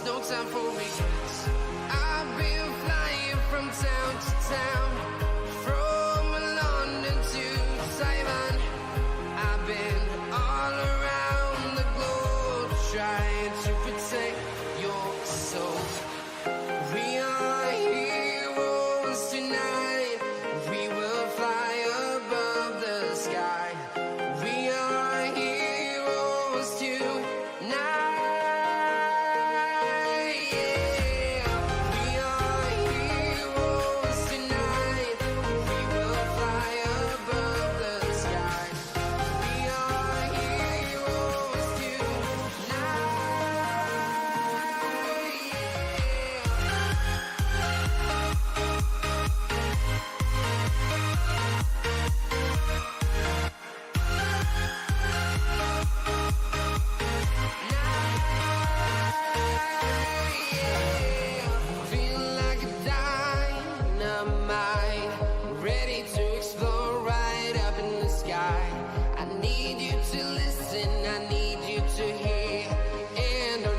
no time for regrets. I've been flying from town to town, from London to Taiwan. I've been all around the globe trying to protect your soul. We are heroes tonight. We will fly above the sky. We are heroes tonight.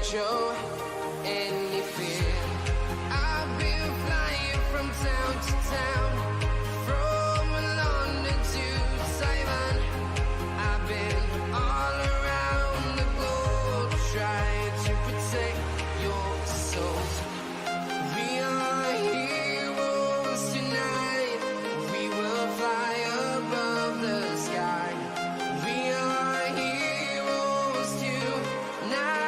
Show any fear. I've been flying from town to town, from London to Taiwan. I've been all around the globe trying to protect your soul. We are heroes tonight. We will fly above the sky. We are heroes tonight.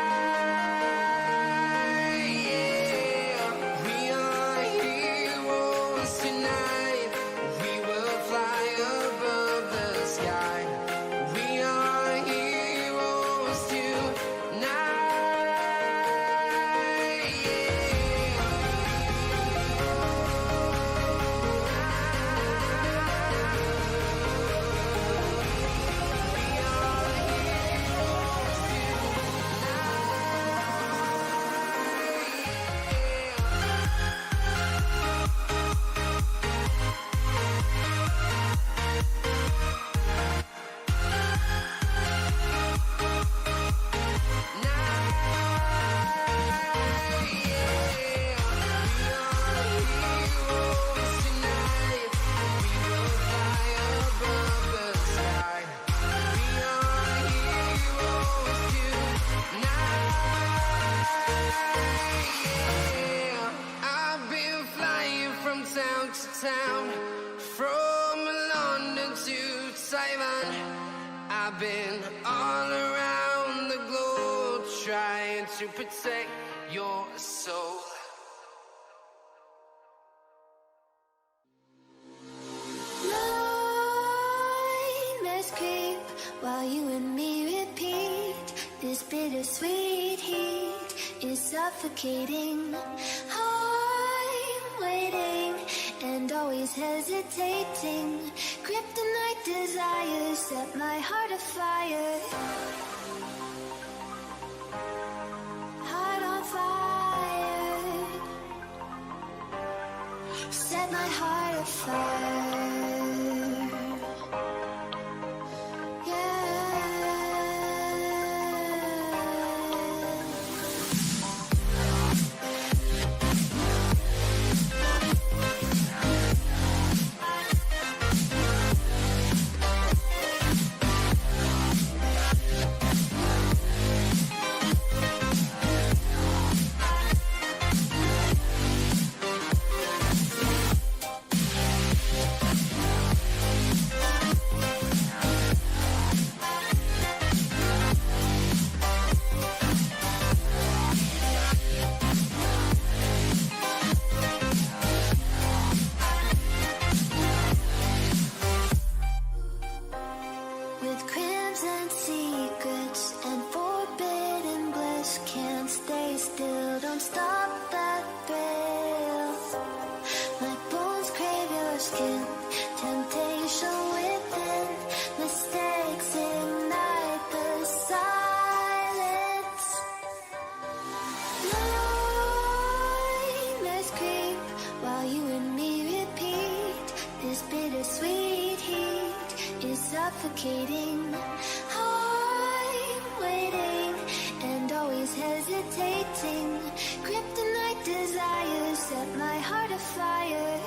Town, from London to Taiwan. I've been all around the globe trying to protect your soul. Nightmares creep while you and me repeat. This bittersweet heat is suffocating. I'm waiting and always hesitating. Kryptonite desires set my heart afire. Heart on fire. Set my heart afire. Suffocating, I'm waiting and always hesitating. set my heart afire.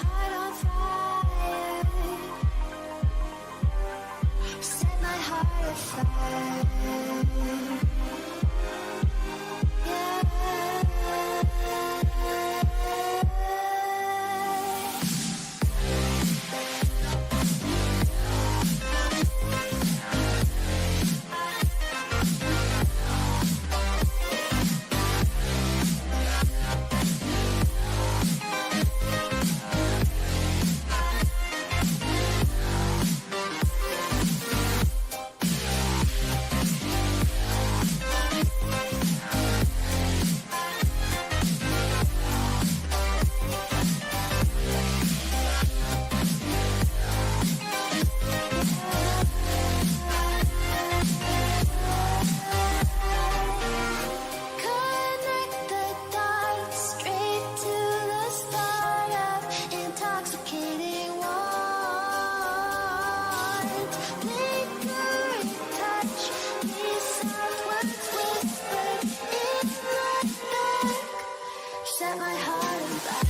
Heart on fire. Set my heart afire. Yeah. Connect the dots straight to the start of intoxicating want. Lingering touch, these soft words whispered in the dark. Set my heart on fire.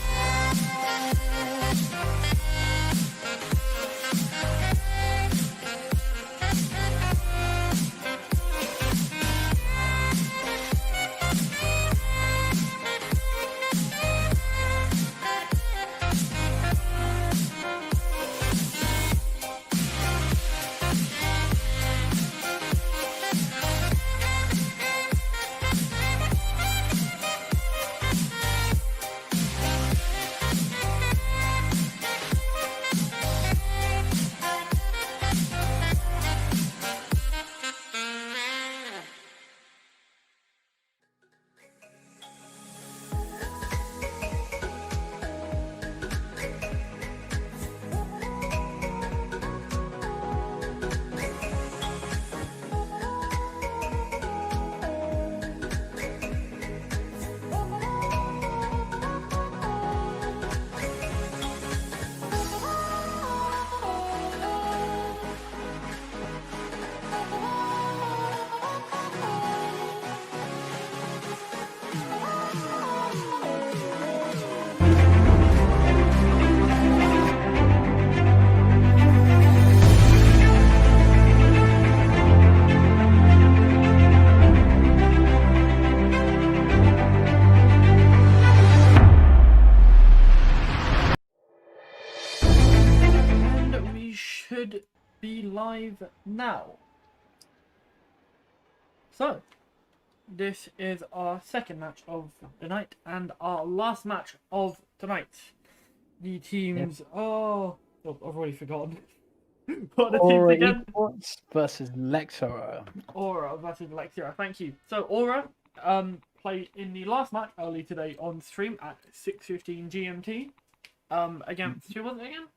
And we should be live now. So, this is our second match of the night and our last match of the night. The teams I've already forgotten. What are the teams again? Esports versus Lexxaro. Aura versus Lexxaro, thank you. So Aura played in the last match early today on stream at 6:15 GMT. Against who was it again?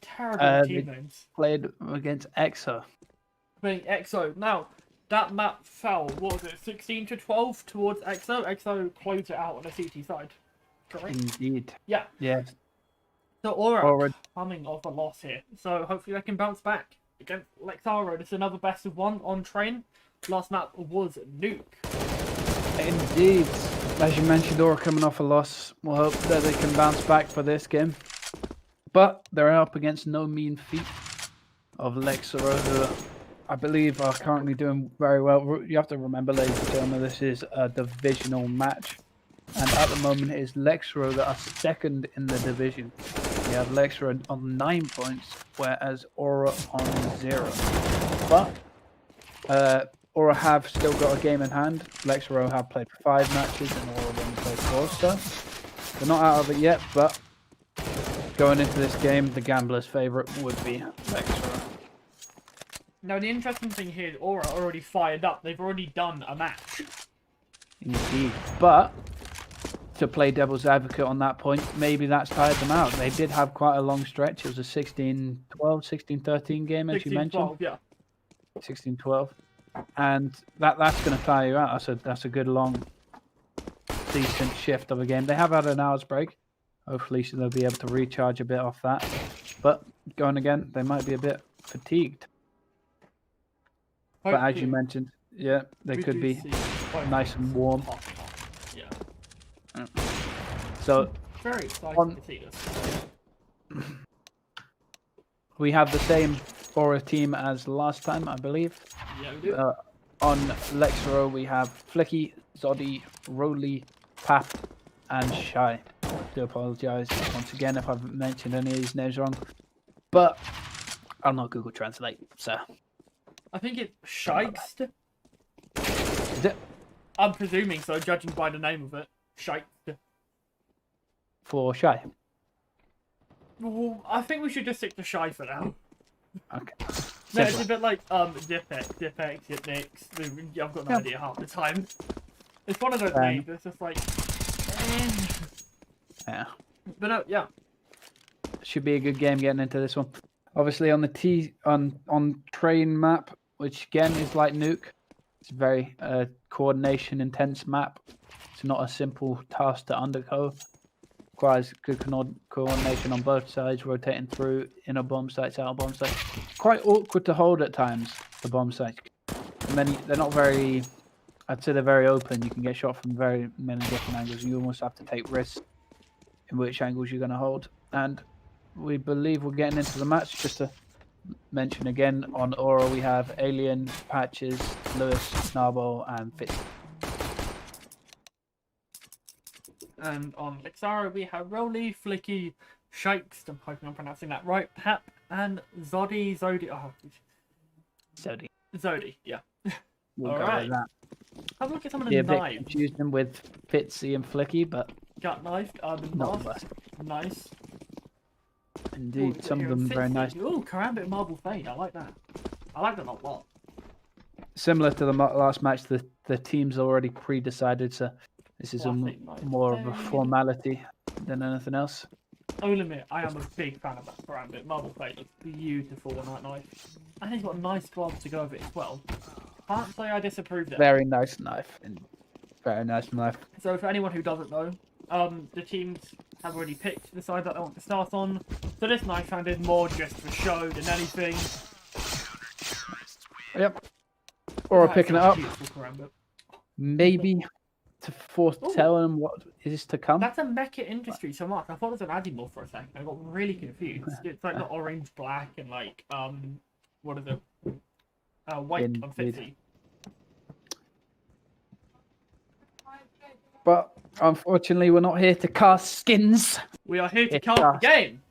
Terrible team names. Played against EXO. Playing EXO. Now that map fell. What was it? 16-12 towards EXO. EXO closed it out on the CT side. Correct. Indeed. Yeah. Yes. So Aura Aura. coming off a loss here. So hopefully they can bounce back against Lexxaro. This is another best of one on train. Last map was Nuke. Indeed. As you mentioned, Aura coming off a loss. We'll hope that they can bounce back for this game. But they're up against no mean feat of Lexxaro, who I believe are currently doing very well. You have to remember, ladies and gentlemen, this is a divisional match. And at the moment, it is Lexxaro that are second in the division. You have Lexxaro on 9 points, whereas Aura on 0. But Aura have still got a game in hand. Lexxaro have played 5 matches and Aura have only played 4, so they're not out of it yet, but going into this game, the gambler's favourite would be Lexxaro. Now the interesting thing here is Aura are already fired up. They've already done a match. Indeed. But to play devil's advocate on that point, maybe that's tired them out. They did have quite a long stretch. It was a 16-12, 16-13 game, as you mentioned. 16-12, yeah. 16-12. And that's going to tire you out. That's a good long, decent shift of a game. They have had an hour's break. Hopefully they'll be able to recharge a bit off that. But going again, they might be a bit fatigued. But as you mentioned, yeah, they could be both nice and warm. hot. Yeah. So Very exciting On- to see this. we have the same Aura team as last time, I believe. Yeah, we do. On Lexxaro, we have Flicky, Zoddy, Roly, Pap, and Shy. I do apologise once again if I've mentioned any of these names wrong. But I'm not Google Translate, so. I think it's Scheikst. Is it I'm presuming so, judging by the name of it. Scheikst. for Shy? Well, I think we should just stick to Shy for now. Okay. No, it's a Simple. bit like Dipex, Dipnix. I've got no idea half the time. It's one of those names. It's just like, Yeah. but no, yeah. Should be a good game getting into this one. Obviously on the on train map, which again is like Nuke. It's a very coordination intense map. It's not a simple task to undergo. Requires good coordination on both sides, rotating through inner bomb sites, outer bomb sites. Quite awkward to hold at times, the bomb sites. And then they're not very, I'd say they're very open. You can get shot from very many different angles. You almost have to take risks in which angles you're going to hold. And we believe we're getting into the match. Just to mention again, on Aura we have Alien, Patches, Lewis, Narbo, and Fitz. And on Lexxaro we have Roly, Flicky, Scheikst, I'm hoping I'm pronouncing that right, Pap, and Zoddy. Zoddy, yeah. We'll go Alright. with that. Have a look at some of the Yeah, a bit knives. confused them with Fitzy and Flicky, but Gut knife, the not mask, worse. nice. Indeed, some of them very nice. Oh, Karambit Marble Fade, I like that. I like that a lot. Similar to the last match, the team's already pre-decided, so this is Classic knife more of a fade. formality than anything else. I will admit, I am a big fan of that Karambit. Marble Fade looks beautiful on that knife. And he's got nice gloves to go with it as well. Can't say I disapprove there. Very nice knife. Very nice knife. So for anyone who doesn't know, the teams have already picked the side that they want to start on. So this knife sounded more just for show than anything. Yep. Or That picking it sounds up, beautiful, Karambit. maybe to foretell them what is to come. That's a Mecha Industry so much. I thought it was an Adimorph for a second. I got really confused. It's like the orange, black, and like what is it? White on Indeed. 50. But unfortunately, we're not here to cast skins. We are here to It's cast us. the game.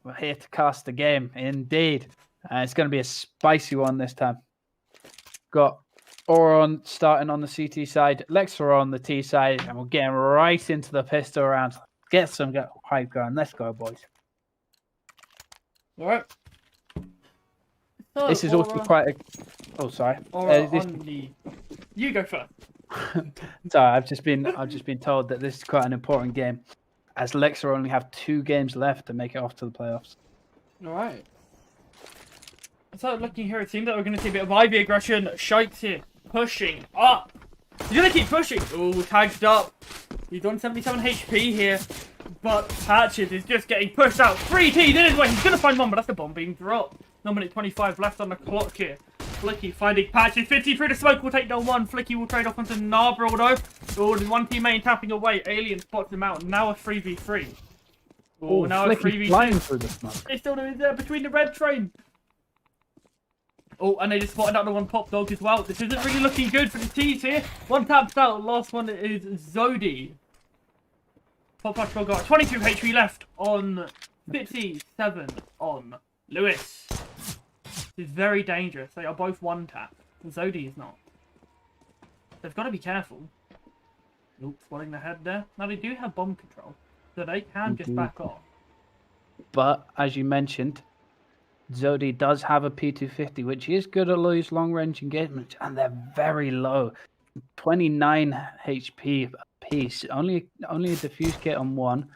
We're here to cast the game, indeed. It's going to be a spicy one this time. Got Oron starting on the CT side, Lexxaro on the T side, and we're getting right into the pistol round. Get some hype going. Let's go, boys. All right. So, This is also quite a... Oh, sorry. This- on the... You go first. Sorry, I've just been told that this is quite an important game, as Lexxaro only have 2 games left to make it off to the playoffs. All right. So looking here, it seems that we're going to see a bit of Ivy aggression. Shikes here, pushing up. He's going to keep pushing. Oh, tagged up. He's on 77 HP here, but Patches is just getting pushed out. 3T, this is where he's going to find one, but that's the bomb being dropped. 1 minute 25 left on the clock here. Flicky finding Patches. 50 through the smoke will take down one. Flicky will trade off onto Narbro though. Oh, there's one teammate tapping away. Alien spots him out. Now a 3v3. Oh, now a Flicky's flying 3v2. through the smoke. They still there between the red train. Oh, and they just spotted out the one Pop Dog as well. This isn't really looking good for the T's here. One tapped out. Last one is Zodi. Pop Dog got 22 HP left on 57 on Lewis. This is very dangerous. They are both one tap. Zodi is not. They've got to be careful. Nope, spotting the head there. Now they do have bomb control, so they can just back off. But as you mentioned, Zodi does have a P250, which is good at those long-range engagements, and they're very low. 29 HP apiece. Only a diffuse kit on one,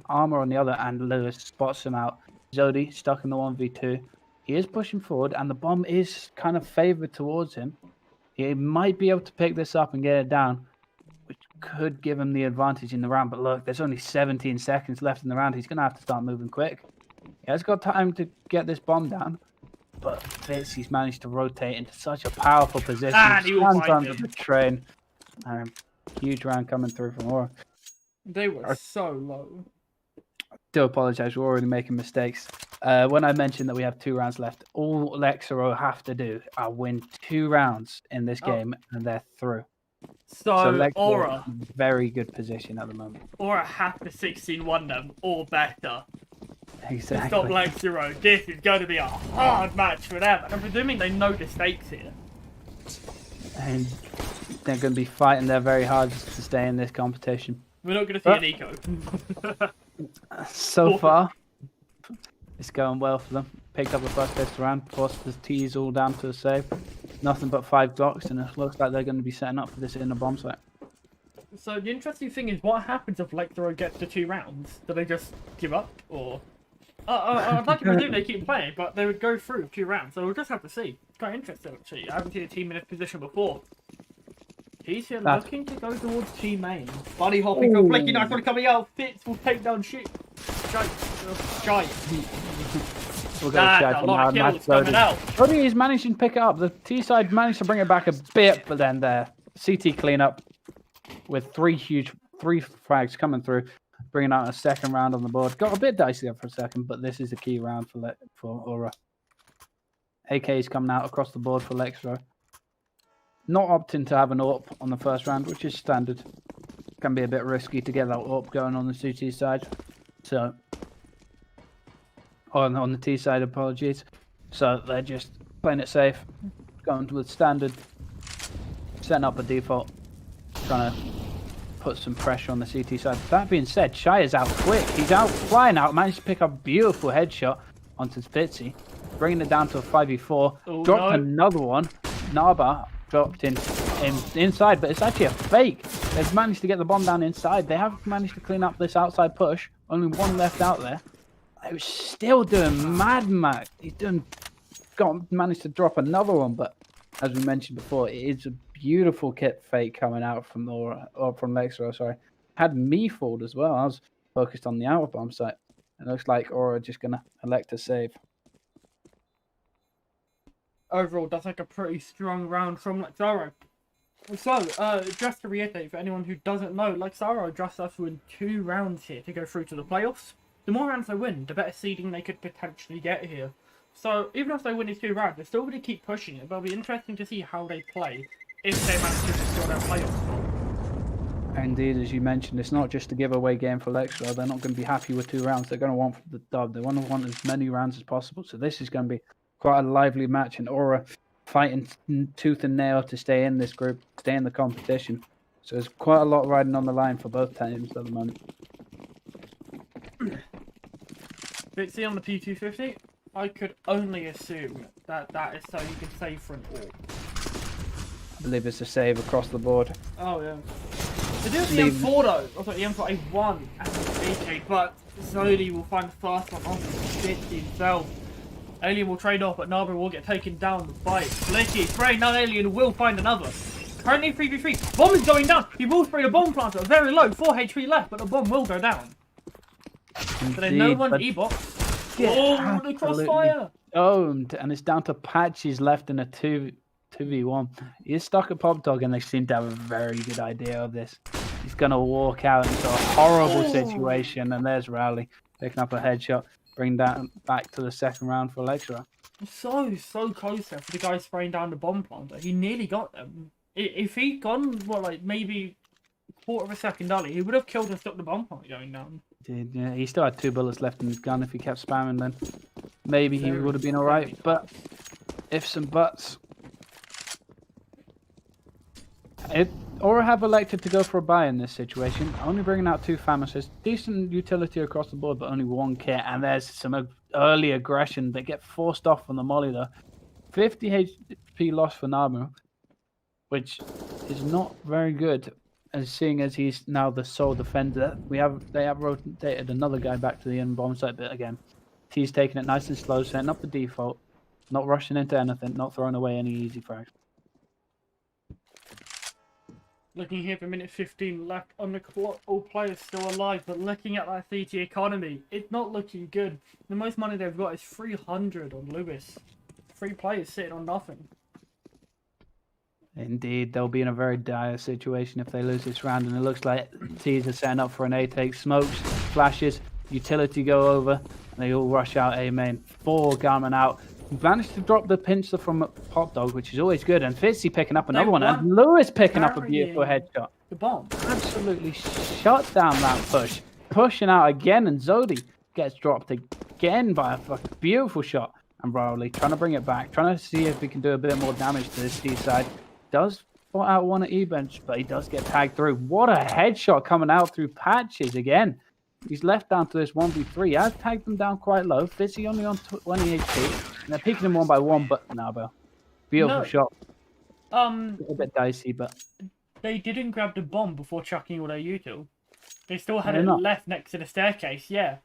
armor on the other, and Lewis spots him out. Zodi stuck in the 1v2. He is pushing forward, and the bomb is kind of favored towards him. He might be able to pick this up and get it down, which could give him the advantage in the round. But look, there's only 17 seconds left in the round. He's going to have to start moving quick. He has got time to get this bomb down, but Fitz, he's managed to rotate into such a powerful position. And he will Stands find under him. the train. Huge round coming through from Aura. They were so low. Do apologize, we're already making mistakes. When I mentioned that we have 2 rounds left, all Lexxaro have to do are win 2 rounds in this game, and they're through. So Lexxaro Aura, in very good position at the moment. Aura have to 16-1 them or better. Exactly. To stop Lexxaro. This is going to be a hard match for them. I'm presuming they know the stakes here. And they're going to be fighting their very hardest to stay in this competition. We're not going to see an eco. So far, it's going well for them. Picked up the first pistol round, forced the T's all down to a save. Nothing but 5 Glocks, and it looks like they're going to be setting up for this inner bomb site. So the interesting thing is, what happens if Lexxaro gets to 2 rounds? Do they just give up, or? I'd like to presume they keep playing, but they would go through 2 rounds, so we'll just have to see. It's quite interesting, actually. I haven't seen a team in this position before. He's here looking to go towards team main. Bunny hopping for a flaky knife one coming out. Fitz will take down shit. Shite. We'll go A lot of kills coming out. Brody is managing to pick it up. The T side managed to bring it back a bit, but then the CT cleanup with 3 frags coming through, bringing out a second round on the board. Got a bit dicey there for a second, but this is a key round for Aura. AK is coming out across the board for Lexxaro. Not opting to have an AWP on the first round, which is standard. Can be a bit risky to get that AWP going on the CT side. So, on the T side, apologies. So they're just playing it safe, going with standard, setting up a default, trying to put some pressure on the CT side. That being said, Shy is out quick. He's out flying out, managed to pick up a beautiful headshot onto Fitzy, bringing it down to a 5v4. Oh, dropped no. another one. Naba dropped inside, but it's actually a fake. They've managed to get the bomb down inside. They have managed to clean up this outside push. Only one left out there. He was still doing mad. He's managed to drop another one, but as we mentioned before, it is a beautiful kit fake coming out from from Lexxaro. Sorry, had me fooled as well. I was focused on the outer bomb site. It looks like Aura just gonna elect to save. Overall, that's like a pretty strong round from Lexxaro. So, just to reiterate for anyone who doesn't know, Lexxaro just has to win 2 rounds here to go through to the playoffs. The more rounds they win, the better seeding they could potentially get here. So, even if they win these 2 rounds, they're still going to keep pushing it, but it'll be interesting to see how they play if they manage to secure their playoff spot. Indeed, as you mentioned, it's not just a giveaway game for Lexxaro. They're not going to be happy with 2 rounds. They're going to want the dub. They want as many rounds as possible. So this is going to be quite a lively match, and Aura fighting tooth and nail to stay in this group, stay in the competition. So there's quite a lot riding on the line for both teams at the moment. Bitsy on the P250, I could only assume that that is so you can save for an AWP. I believe it's a save across the board. Oh yeah. They do the M4 though. Also the M4 A1 and the AK, but slowly we'll find the first one on Bitsy himself. Alien will trade off, but Narbor will get taken down by Flicky. Spraying down Alien will find another. Currently 3v3. Bomb is going down. He will spray the bomb planter. Very low. 4 HP left, but the bomb will go down. Indeed, so there's no one E-box. Oh, the crossfire. Owned, and it's down to Patches left in a 2v1. He's stuck at Pop Dog, and they seem to have a very good idea of this. He's going to walk out into a horrible situation, and there's Rowley picking up a headshot. Bring that back to the second round for Lexxaro. So close there for the guy spraying down the bomb planter. He nearly got them. If he'd gone, maybe a quarter of a second early, he would have killed and stopped the bomb planter going down. Yeah, he still had 2 bullets left in his gun. If he kept spamming, then maybe he would have been alright. But ifs and buts. Aura have elected to go for a buy in this situation, only bringing out 2 Famises. Decent utility across the board, but only 1 kit, and there's some early aggression. They get forced off from the molly though. 50 HP loss for Namu, which is not very good, as seeing as he's now the sole defender. They have rotated another guy back to the end bomb site, but again, he's taking it nice and slow, setting up the default, not rushing into anything, not throwing away any easy frags. Looking here for minute 15 left on the clock, all players still alive, but looking at that CT economy, it's not looking good. The most money they've got is 300 on Lewis. 3 players sitting on nothing. Indeed, they'll be in a very dire situation if they lose this round, and it looks like T's are setting up for an A take. Smokes, flashes, utility go over, and they all rush out A main. 4 Garmin out. Managed to drop the pincer from Pop Dog, which is always good, and Fitzy picking up another one, and Lewis picking up a beautiful headshot. The bomb. Absolutely shut down that push. Pushing out again, and Zodi gets dropped again by a fucking beautiful shot. And Rowley trying to bring it back, trying to see if we can do a bit more damage to this T side. Does spot out one at E-bench, but he does get tagged through. What a headshot coming out through patches again. He's left down to this 1v3. I've tagged them down quite low. Fizzy only on 20 HP. And they're peeking him 1 by 1, but Nabo. Beautiful shot. A little bit dicey, but... They didn't grab the bomb before chucking all their util. They still had it left next to the staircase, yeah.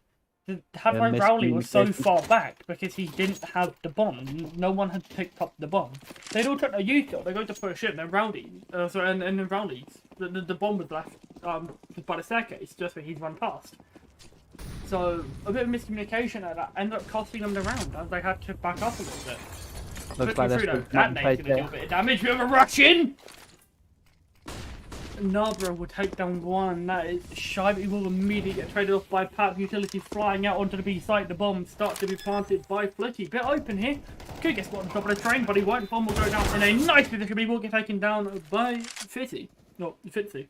Hadway Rowley was so far back because he didn't have the bomb. No one had picked up the bomb. They'd all took their util. They're going to push in. Then Rowley, and then Rowley's. The bomb was left by the staircase just where he's run past. So a bit of miscommunication at that ended up costing them the round as they had to back up a little bit. Looks like that nate's gonna do a bit of damage. We have a rush in. Narborough will take down 1. That is shy, but he will immediately get traded off by Pap. Utility flying out onto the B site. The bomb starts to be planted by Flitty. Bit open here. Could get spotted on top of the train, but he won't. Bomb will go down in a nice position. He will get taken down by Fitzy. No, Fitzy.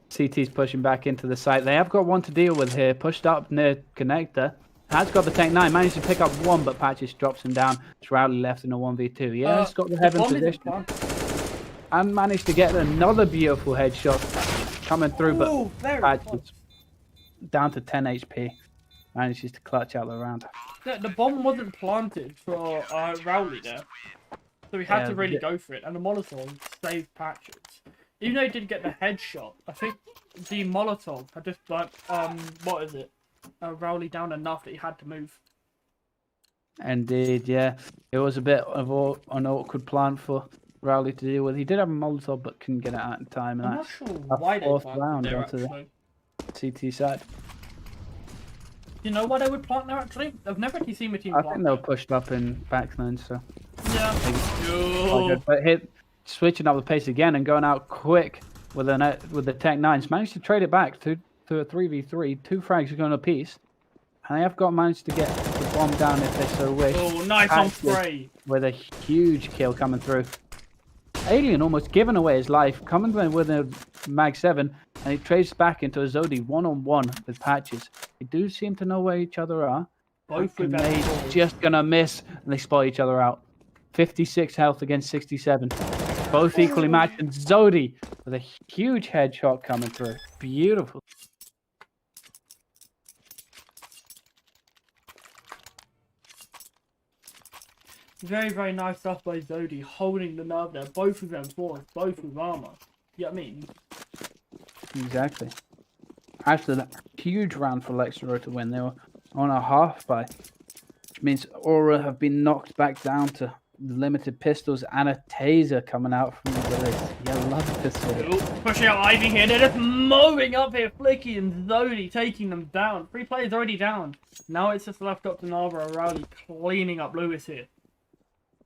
CT's pushing back into the site. They have got 1 to deal with here. Pushed up near connector. Has got the Tech 9. Managed to pick up 1, but Patches drops him down. It's Rowley left in a 1v2. Yeah, he's got the heaven position. And managed to get another beautiful headshot coming through, but Patches down to 10 HP. Manages to clutch out the round. The bomb wasn't planted for Rowley there. So he had to really go for it. And the Molotov saved Patches. Even though he did get the headshot, I think the Molotov had just like, Rowley down enough that he had to move. Indeed, yeah. It was a bit of an awkward plan for Rowley to deal with. He did have a Molotov, but couldn't get it out in time. And I'm not sure why they planted there, onto the CT side. You know why they would plant there, actually? I've never actually seen a team plant. I think they were pushed up in backline, so... Yeah. But switching up the pace again and going out quick with the Tech 9s. Managed to trade it back to a 3v3. 2 frags are going a piece. And they have managed to get the bomb down if they so wish. Oh, nice on spray. With a huge kill coming through. Alien almost giving away his life. Coming with a Mag 7. And he trades back into a Zodi 1-on-1 with Patches. They do seem to know where each other are. Both with them just going to miss. And they spot each other out. 56 health against 67. Both equally matched. And Zodi with a huge headshot coming through. Beautiful. Very, very nice stuff by Zodi, holding the nerve there. Both of them force, both with armor. You know what I mean? Exactly. Actually, that huge round for Lexxaro to win. They were on a half by, which means Aura have been knocked back down to limited pistols and a taser coming out from the village. Yeah, love this. Pushing out Ivy here. They're just mowing up here. Flicky and Zodi taking them down. 3 players already down. Now it's just left up to Narborough. Rowley cleaning up Lewis here.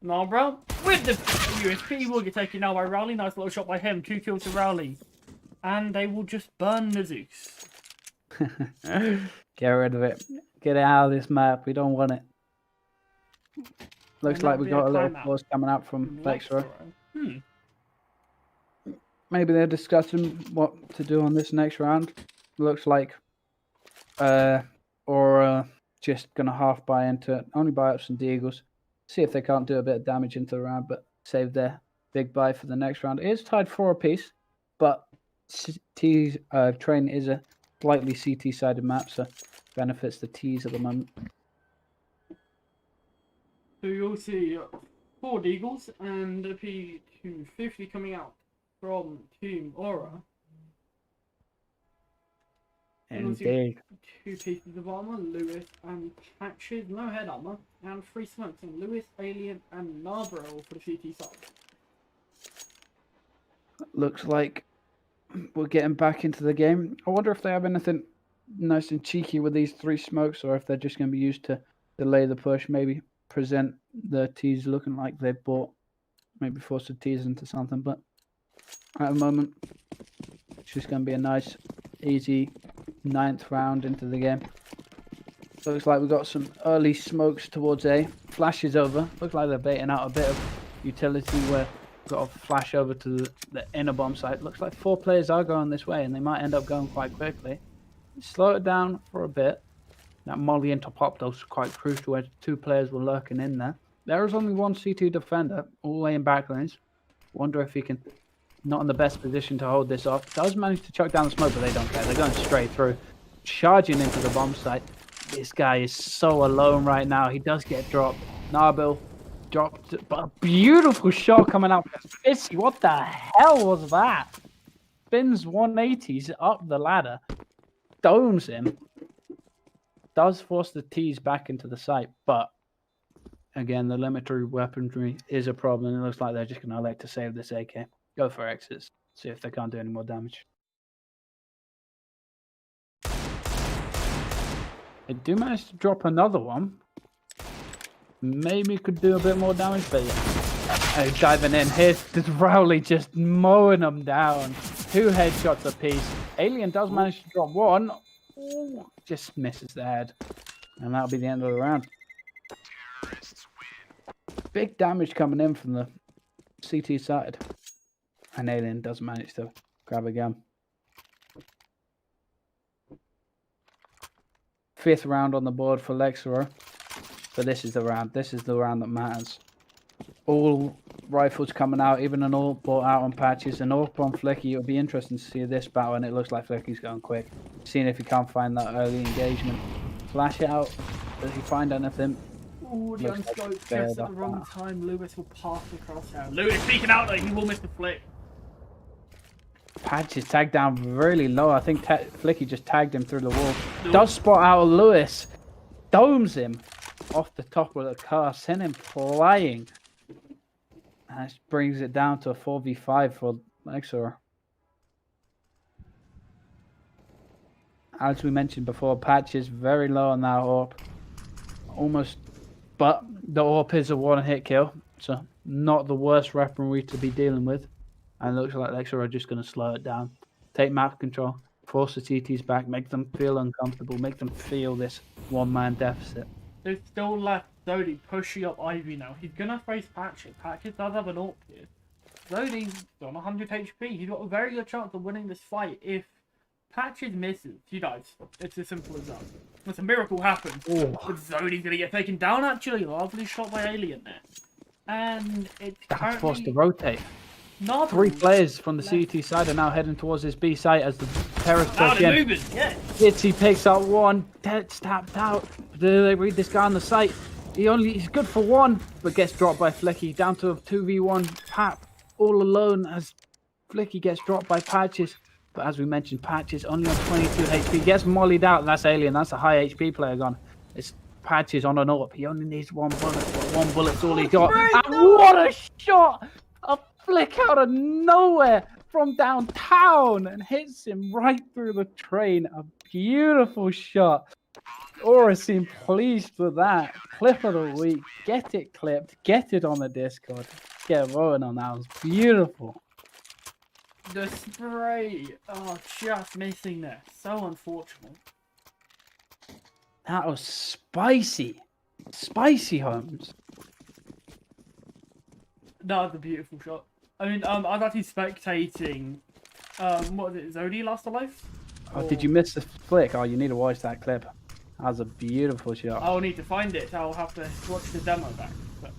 Narborough with the USP will get taken now by Rowley. Nice little shot by him. 2 kills to Rowley. And they will just burn the Zeus. Get rid of it. Get it out of this map. We don't want it. Looks like we got a little force coming out from Lexxaro. Maybe they're discussing what to do on this next round. Looks like or just going to half buy into it. Only buy up some Deagles. See if they can't do a bit of damage into the round, but save their big buy for the next round. It is tied 4 apiece, but train is a slightly CT-sided map, so benefits the T's at the moment. So you'll see 4 Deagles and a P250 coming out from Team Aura. Indeed. 2 pieces of armor, Lewis and Patches, no head armor, and 3 smokes on Lewis, Alien, and Narborough for the CT side. Looks like we're getting back into the game. I wonder if they have anything nice and cheeky with these 3 smokes, or if they're just going to be used to delay the push, maybe present the T's looking like they've bought maybe force the tease into something. But at the moment, it's just going to be a nice, easy 9th round into the game. Looks like we've got some early smokes towards A. Flashes over. Looks like they're baiting out a bit of utility where we've got a flash over to the inner bomb site. Looks like 4 players are going this way and they might end up going quite quickly. Slow it down for a bit. That molly into pop was quite crucial where 2 players were lurking in there. There is only 1 C2 defender all the way in back lanes. Wonder if he can, not in the best position to hold this off. Does manage to chuck down the smoke, but they don't care. They're going straight through. Charging into the bomb site. This guy is so alone right now. He does get dropped. Nabil dropped, but a beautiful shot coming out. Fizzy, what the hell was that? Spins 180s up the ladder. Domes him. Does force the tees back into the site, but again, the limiter weaponry is a problem. It looks like they're just going to elect to save this AK. Go for exits. See if they can't do any more damage. They do manage to drop another one. Maybe could do a bit more damage, but yeah. Diving in. Here's Rowley just mowing them down. 2 headshots apiece. Alien does manage to drop one. Ooh, just misses the head. And that'll be the end of the round. Big damage coming in from the CT side. And Alien does manage to grab a gun. 5th round on the board for Lexxaro. But this is the round. This is the round that matters. All rifles coming out, even an AWP bought out on patches. An AWP on Flicky. It'll be interesting to see this battle, and it looks like Flicky's going quick. Seeing if he can't find that early engagement. Flash it out. Does he find anything? Ooh, the unscoped just at the wrong time. Lewis will pass the crosshair. Lewis speaking out though, he will miss the flick. Patch is tagged down really low. I think Flicky just tagged him through the wall. Does spot out Lewis. Domes him off the top of the car. Send him flying. And that brings it down to a 4v5 for Lexxaro. As we mentioned before, Patch is very low on that AWP. Almost, but the AWP is a 1-hit kill. So not the worst weaponry to be dealing with. And it looks like Lexxaro are just going to slow it down. Take map control. Force the TTs back. Make them feel uncomfortable. Make them feel this 1-man deficit. There's still left Zodi pushing up Ivy now. He's going to face Patches. Patches does have an AWP here. Zodi's on 100 HP. He's got a very good chance of winning this fight. If Patches misses, he dies. It's as simple as that. Unless a miracle happens. But Zodi's going to get taken down actually. Lovely shot by Alien there. And it's That's forced to rotate. Not 3 players from the CT side are now heading towards this B site as the terrorists push in. Moving, yeah. Itzy picks up one. Ted's tapped out. Do they read this guy on the site? He's good for 1, but gets dropped by Flicky. Down to a 2v1 Pap. All alone as Flicky gets dropped by Patches. But as we mentioned, Patches only on 22 HP. Gets mollied out. That's Alien. That's a high HP player gone. It's Patches on an AWP. He only needs 1 bullet. But 1 bullet's all he got. And what a shot! A flick out of nowhere from downtown and hits him right through the train. A beautiful shot. Aura seemed pleased with that. Clip of the week. Get it clipped. Get it on the Discord. Get rolling on that. It was beautiful. The spray. Oh, just missing there. So unfortunate. That was spicy. Spicy, Holmes. That was a beautiful shot. I mean, I was actually spectating. What was it? Zodi last alive? Oh, did you miss the flick? Oh, you need to watch that clip. That was a beautiful shot. I'll need to find it. I'll have to watch the demo back. But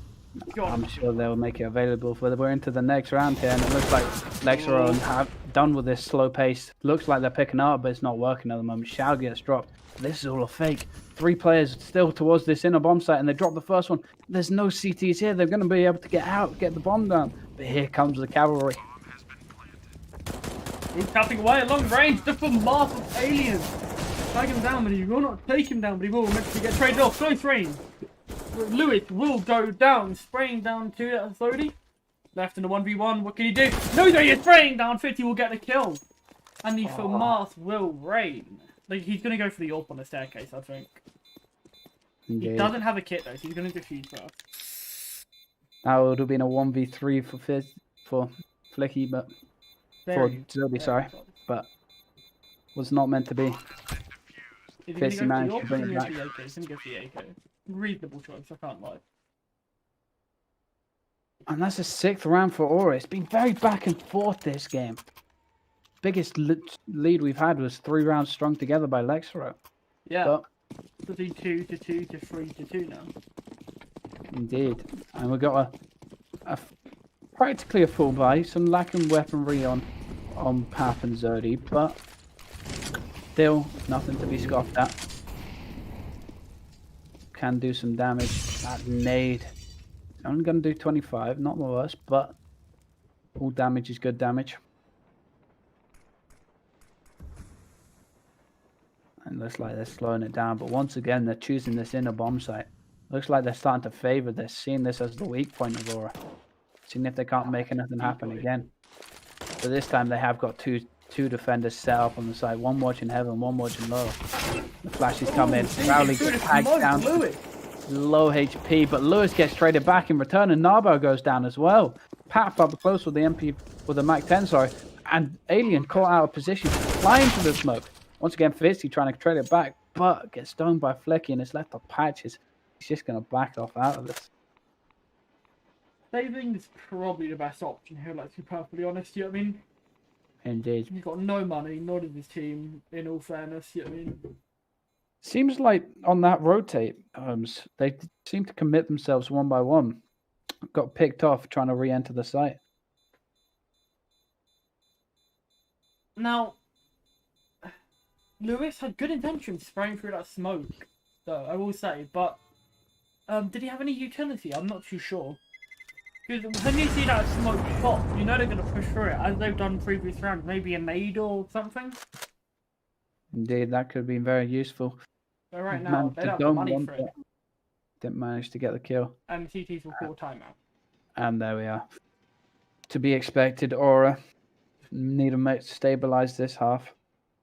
I'm sure they'll make it available. We're into the next round here, and it looks like Lexxaro have done with this slow pace. Looks like they're picking up, but it's not working at the moment. Shao gets dropped. This is all a fake. 3 players still towards this inner bomb site, and they drop the first one. There's no CTs here. They're going to be able to get out, get the bomb down. But here comes the cavalry. He's tapping away at long range. Just for mass of aliens. Tag him down, but he will not take him down, but he will eventually get traded off. Close range. Lewis will go down, spraying down to Zodi. Left in the 1v1. What can he do? No, he's spraying down. 50 will get the kill. And the FAMAS will reign. Like, he's going to go for the AWP on the staircase, I think. Indeed. He doesn't have a kit, though, so he's going to defuse first. That would have been a 1v3 for Flicky, but Very, Zodi, very sorry, solid. but was not meant to be. Is he going to Fitzy go for the managed to AWP? bring He's it going to back. go for the AK. He's going to go for the AK. Reasonable choice, I can't lie. And that's a 6th round for Aura. It's been very back and forth this game. Biggest lead we've had was 3 rounds strung together by Lexxaro. Yeah. But It'll be 2 to 2 to 3 to 2 now. indeed. And we've got practically a full buy. Some lacking weaponry on Pap and Zodi, but still nothing to be scoffed at. Can do some damage. That nade. Only going to do 25, not the worst, but all damage is good damage. And looks like they're slowing it down, but once again, they're choosing this inner bomb site. Looks like they're starting to favor this, seeing this as the weak point of Aura. Seeing if they can't make anything happen again. But this time they have got two defenders set up on the side. One watching heaven, one watching low. The flashes come in. Rowley gets tagged down. Low HP, but Lewis gets traded back in return, and Narbo goes down as well. Pat up close with the MP, with the Mac 10, sorry, and Alien caught out of position, flying to the smoke. Once again, Fitzy trying to trade it back, but gets stoned by Flecky, and it's left off Patches. He's just going to back off out of this. Saving is probably the best option here, let's be perfectly honest, you know what I mean? Indeed. He's got no money, nor does his team, in all fairness, you know what I mean? Seems like on that rotate, they seem to commit themselves one by one. Got picked off trying to re-enter the site. Now, Lewis had good intentions spraying through that smoke, though, I will say, but did he have any utility? I'm not too sure. Because when you see that smoke pop, you know they're going to push through it, as they've done previous rounds, maybe a nade or something. Indeed, that could have been very useful. But right now, they don't have the money for it. Didn't manage to get the kill. And CTs will call timeout. And there we are. To be expected, Aura. Need to stabilize this half.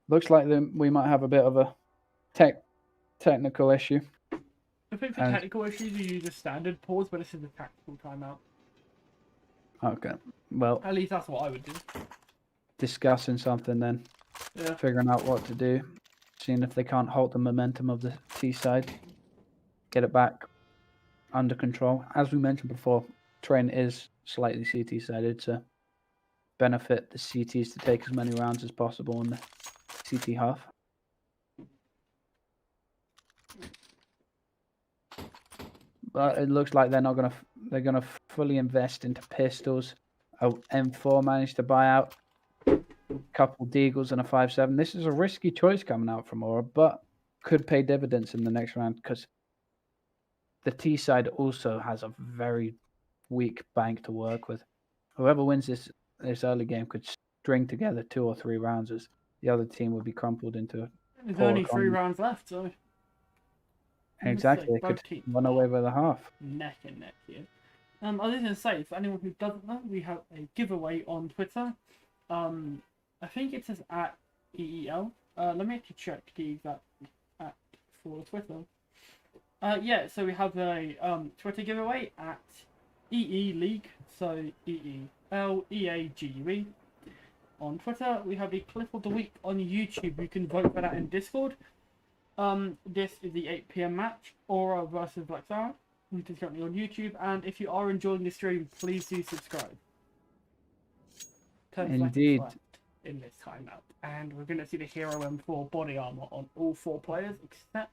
Looks like we might have a bit of a technical issue. I think for technical issues, you use a standard pause, but this is a tactical timeout. Okay. Well, at least that's what I would do. Discussing something then. Yeah. Figuring out what to do. Seeing if they can't halt the momentum of the T side. Get it back under control. As we mentioned before, train is slightly CT sided to benefit the CTs to take as many rounds as possible in the CT half. But it looks like they're gonna fully invest into pistols. A M4 managed to buy out a couple Deagles and a 5.7. This is a risky choice coming out from Aura, but could pay dividends in the next round because the T side also has a very weak bank to work with. Whoever wins this early game could string together 2 or 3 rounds as the other team would be crumpled into a There's only 3 rounds left, so... Exactly, they could run away with a half. Neck and neck here. I was going to say, for anyone who doesn't know, we have a giveaway on Twitter. I think it says at EEL. Let me actually check the exact at for Twitter. Yeah, so we have a Twitter giveaway at EE League, so EEL EAGUE. On Twitter, we have a clip of the week on YouTube. You can vote for that in Discord. This is the 8 PM match, Aura versus Lexxaro, which is currently on YouTube. And if you are enjoying the stream, please do subscribe. 10 Indeed. seconds left in this timeout, and we're going to see the Hero M4 body armor on all 4 players except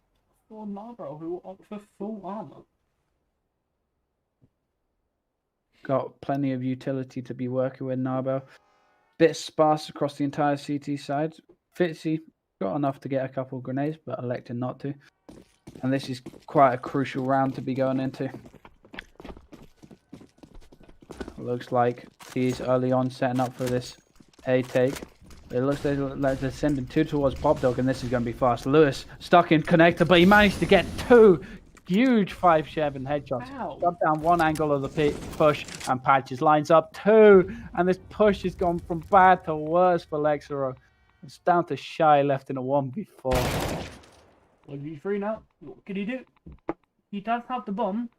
for Marlboro, who will opt for full armor. Got plenty of utility to be working with Narbo. Bit sparse across the entire CT side. Fitzy got enough to get a couple of grenades, but elected not to. And this is quite a crucial round to be going into. Looks like he's early on setting up for this A take. It looks like they're sending 2 towards Pop Dog, and this is going to be fast. Lewis stuck in connector, but he managed to get 2 huge 5.7 headshots. Ow. Got down one angle of the push, and Patches lines up 2. And this push has gone from bad to worse for Lexxaro. It's down to Shy left in a 1v4. 1v3 now. What can he do? He does have the bomb.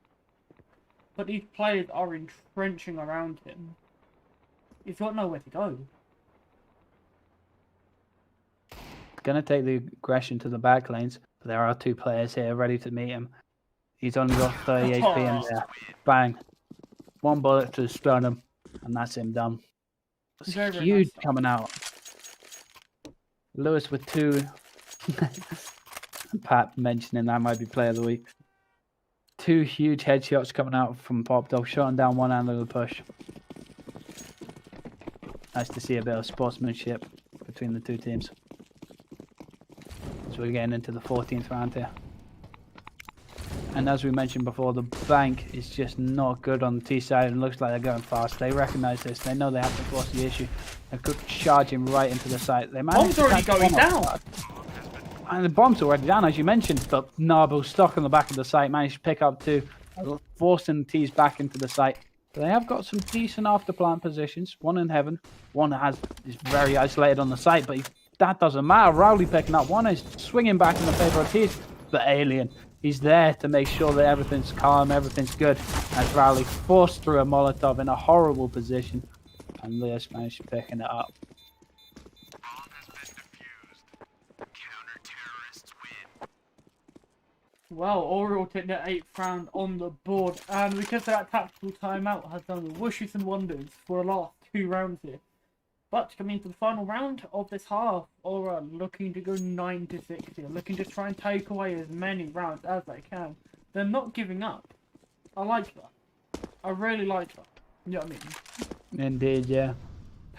but these players are entrenching around him. He's got nowhere to go. Going to take the aggression to the back lanes. But there are 2 players here ready to meet him. He's only got 30 HP in there. Bang. 1 bullet to stun him. And that's him done. It's Very, very huge nice. coming out. Lewis with 2. Pat mentioning that might be player of the week. 2 huge headshots coming out from Pop Dog, shutting down one end of the push. Nice to see a bit of sportsmanship between the 2 teams. So we're getting into the 14th round here. And as we mentioned before, the bank is just not good on the T side and looks like they're going fast. They recognize this. They know they have to force the issue. They're charging right into the site. They Bomb's already going down. And the bomb's already down, as you mentioned, but Narbo's stuck on the back of the site, managed to pick up 2, forcing the T's back into the site. But they have got some decent after-plant positions, one in heaven, one is very isolated on the site, but that doesn't matter. Rowley picking up, one is swinging back in the favor of T's, but Alien, he's there to make sure that everything's calm, everything's good, as Rowley forced through a Molotov in a horrible position, and Lewis managed to picking it up. Well, Oriole took their 8th round on the board, and because of that tactical timeout has done wishes and wonders for the last 2 rounds here. But coming to the final round of this half, Aura looking to go 9-6 here, looking to try and take away as many rounds as they can. They're not giving up. I like that. I really like that. You know what I mean? Indeed, yeah.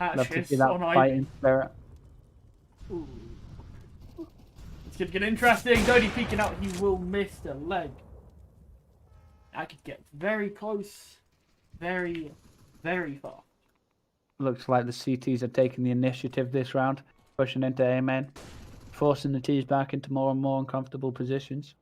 Love to Patches see that on fighting spirit. Ooh. It's going to get interesting. Dodie peeking out. He will miss the leg. I could get very close. Very, very far. Looks like the CTs are taking the initiative this round, pushing into A main, forcing the T's back into more and more uncomfortable positions.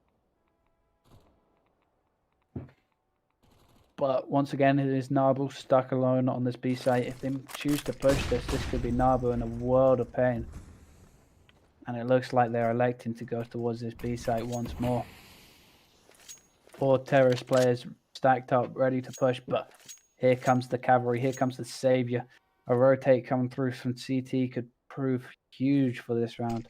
But once again, it is Narble stuck alone on this B site. If they choose to push this could be Narble in a world of pain. And it looks like they're electing to go towards this B site once more. 4 terrorist players stacked up, ready to push, but here comes the cavalry, here comes the savior. A rotate coming through from CT could prove huge for this round.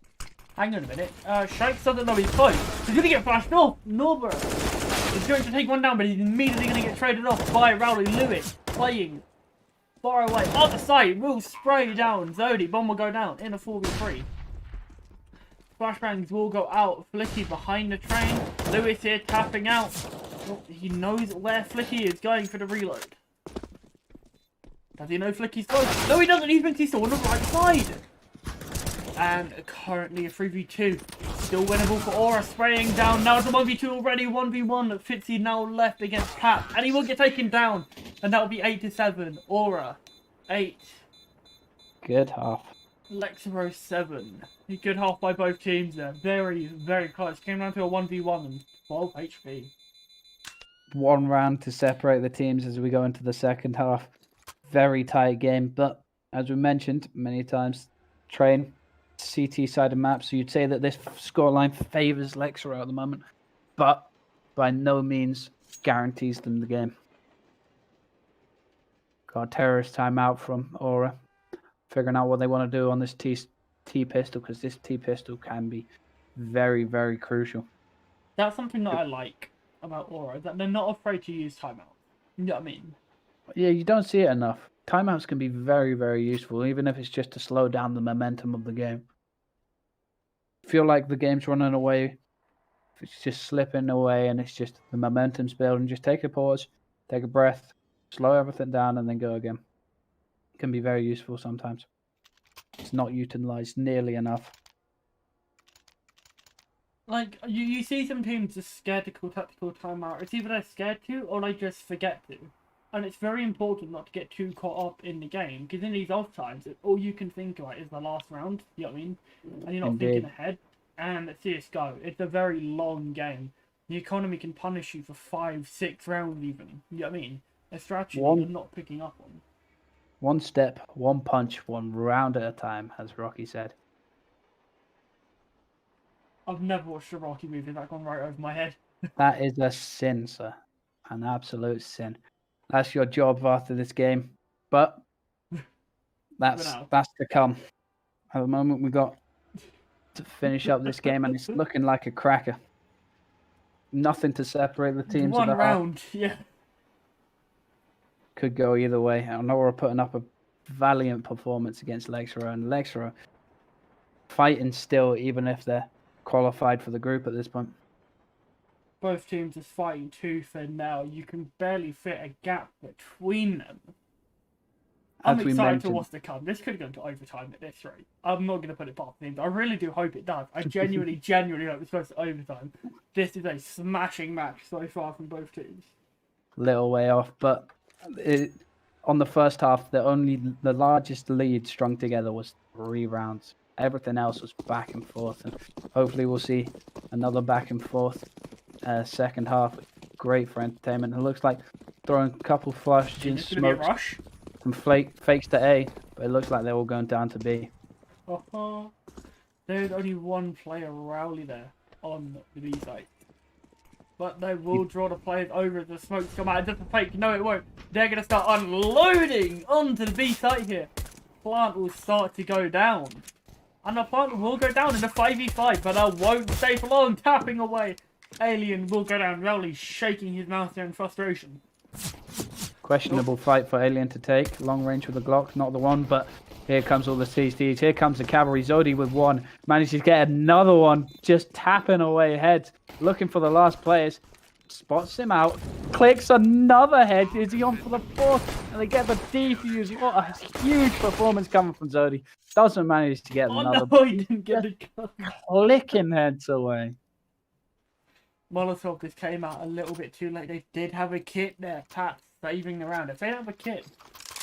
Hang on a minute. Shikes doesn't know he's close. He's going to get flashed off. Norbert is going to take one down, but he's immediately going to get traded off by Rowley. Lewis playing far away. On the side, will spray down. Zodi, bomb will go down in a 4v3. Flashbangs will go out. Flicky behind the train. Lewis here tapping out. Oh, he knows where Flicky is going for the reload. Does he know Flicky's close? No, he doesn't. He's been still on the right side. And currently a 3v2. Still winnable for Aura. Spraying down. Now it's a 1v2 already. 1v1. Fitzy now left against Pat. And he will get taken down. And that will be 8-7. Aura 8. Good half. Lexxaro 7. A good half by both teams there. Very, very close. Came down to a 1v1 and 12 HP. 1 round to separate the teams as we go into the second half. Very tight game, but as we mentioned many times, train CT side of map, so you'd say that this scoreline favours Lexxaro at the moment, but by no means guarantees them the game. Got a terrorist timeout from Aura, figuring out what they want to do on this T pistol, because this T pistol can be very, very crucial. That's something that I like about Aura, that they're not afraid to use timeout. You know what I mean? Yeah, you don't see it enough. Timeouts can be very, very useful, even if it's just to slow down the momentum of the game. Feel like the game's running away, if it's just slipping away and it's just the momentum's building, just take a pause, take a breath, slow everything down and then go again. It can be very useful sometimes. It's not utilized nearly enough. Like, you see some teams just scared to call tactical timeout. It's either they're scared to or they just forget to. And it's very important not to get too caught up in the game, because in these off times, all you can think about is the last round, you know what I mean? And you're not thinking ahead. And at CSGO, it's a very long game. The economy can punish you for 5-6 rounds even, you know what I mean? A strategy you're not picking up on. 1 step, 1 punch, 1 round at a time, as Rocky said. I've never watched a Rocky movie that gone right over my head. That is a sin, sir. An absolute sin. That's your job after this game. But that's to come. At the moment, we got to finish up this game, and it's looking like a cracker. Nothing to separate the teams. One round, yeah. Could go either way. I know we're putting up a valiant performance against Lexxaro, and Lexxaro fighting still, even if they're qualified for the group at this point. Both teams are fighting tooth and nail. You can barely fit a gap between them. I'm excited for what's to come. This could go into overtime at this rate. I'm not going to put it past teams. I really do hope it does. I genuinely hope this goes to overtime. This is a smashing match so far from both teams. Little way off, but on the first half, the largest lead strung together was 3 rounds. Everything else was back and forth, and hopefully we'll see another back and forth second half. Great for entertainment. It looks like throwing a couple flashes, smokes, some fakes to A, but it looks like they're all going down to B. There's only one player, Rowley, there on the B side. But they will draw the players over as the smokes come out. Just a fake. No, it won't. They're going to start unloading onto the B site here. Plant will start to go down. And the plant will go down in the 5v5, but I won't stay for long. Tapping away. Alien will go down. Rowley shaking his mouth there in frustration. Questionable fight for Alien to take. Long range with the Glock, not the one, but here comes all the CCs. Here comes the cavalry. Zodi with one. Manages to get another one. Just tapping away heads. Looking for the last players. Spots him out. Clicks another head. Is he on for the 4th? And they get the defuse. What a huge performance coming from Zodi. Doesn't manage to get another. No, he didn't get the gun. Clicking heads away. Molotov just came out a little bit too late. They did have a kit there. Pat saving the round. If they didn't have a kit,